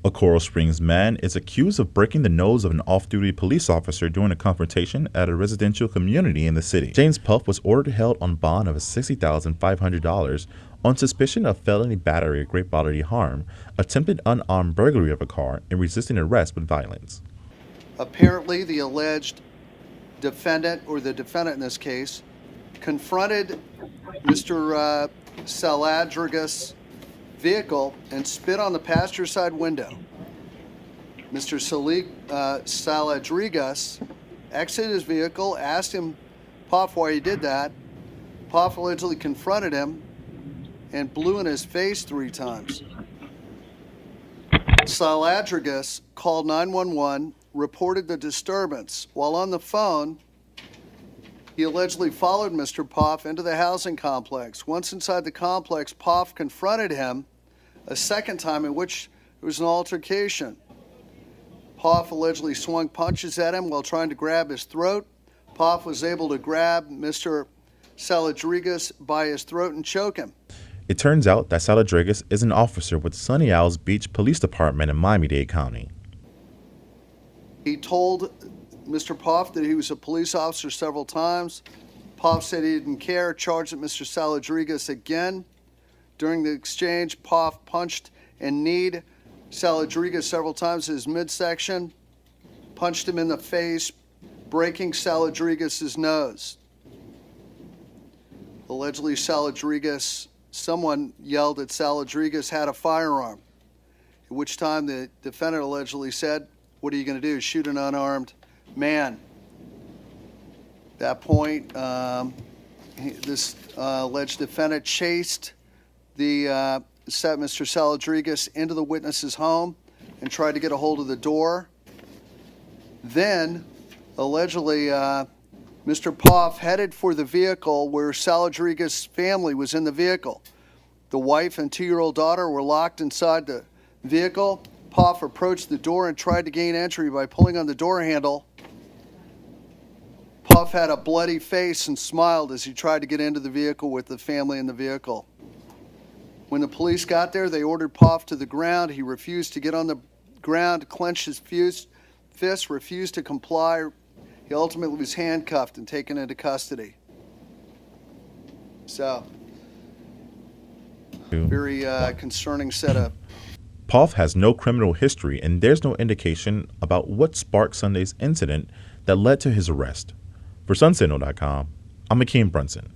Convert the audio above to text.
A Coral Springs man is accused of breaking the nose of an off-duty police officer during a confrontation at a residential community in the city. James Puff was ordered held on bond of $60,500 on suspicion of felony battery or great bodily harm, attempted unarmed burglary of a car, and resisting arrest with violence. Apparently, the alleged defendant, or the defendant in this case, confronted Mr. Saladrigas' vehicle and spit on the passenger side window. Mr. Saladrigas exited his vehicle, asked him, Puff, why he did that. Puff allegedly confronted him and blew in his face 3 times. Saladrigas called 911, reported the disturbance. While on the phone, he allegedly followed Mr. Puff into the housing complex. Once inside the complex, Puff confronted him a second time, in which there was an altercation. Puff allegedly swung punches at him while trying to grab his throat. Puff was able to grab Mr. Saladrigas by his throat and choke him. It turns out that Saladrigas is an officer with Sunny Isles Beach Police Department in Miami-Dade County. He told Mr. Puff that he was a police officer several times. Puff said he didn't care, charged at Mr. Saladrigas again. During the exchange, Puff punched and kneed Saladrigas several times in his midsection, punched him in the face, breaking Saladrigas' nose. Allegedly, someone yelled at Saladrigas had a firearm, at which time the defendant allegedly said, "What are you going to do, shoot an unarmed man?" At that point, this alleged defendant chased Mr. Saladrigas into the witness's home and tried to get a hold of the door. Then, allegedly, Mr. Puff headed for the vehicle where Saladrigas' family was in the vehicle. The wife and 2-year-old daughter were locked inside the vehicle. Puff approached the door and tried to gain entry by pulling on the door handle. Puff had a bloody face and smiled as he tried to get into the vehicle with the family in the vehicle. When the police got there, they ordered Puff to the ground. He refused to get on the ground, clenched his fist, refused to comply. He ultimately was handcuffed and taken into custody. So, very concerning setup. Puff has no criminal history, and there's no indication about what sparked Sunday's incident that led to his arrest. For Sentinel.com, I'm Akeem Brunson.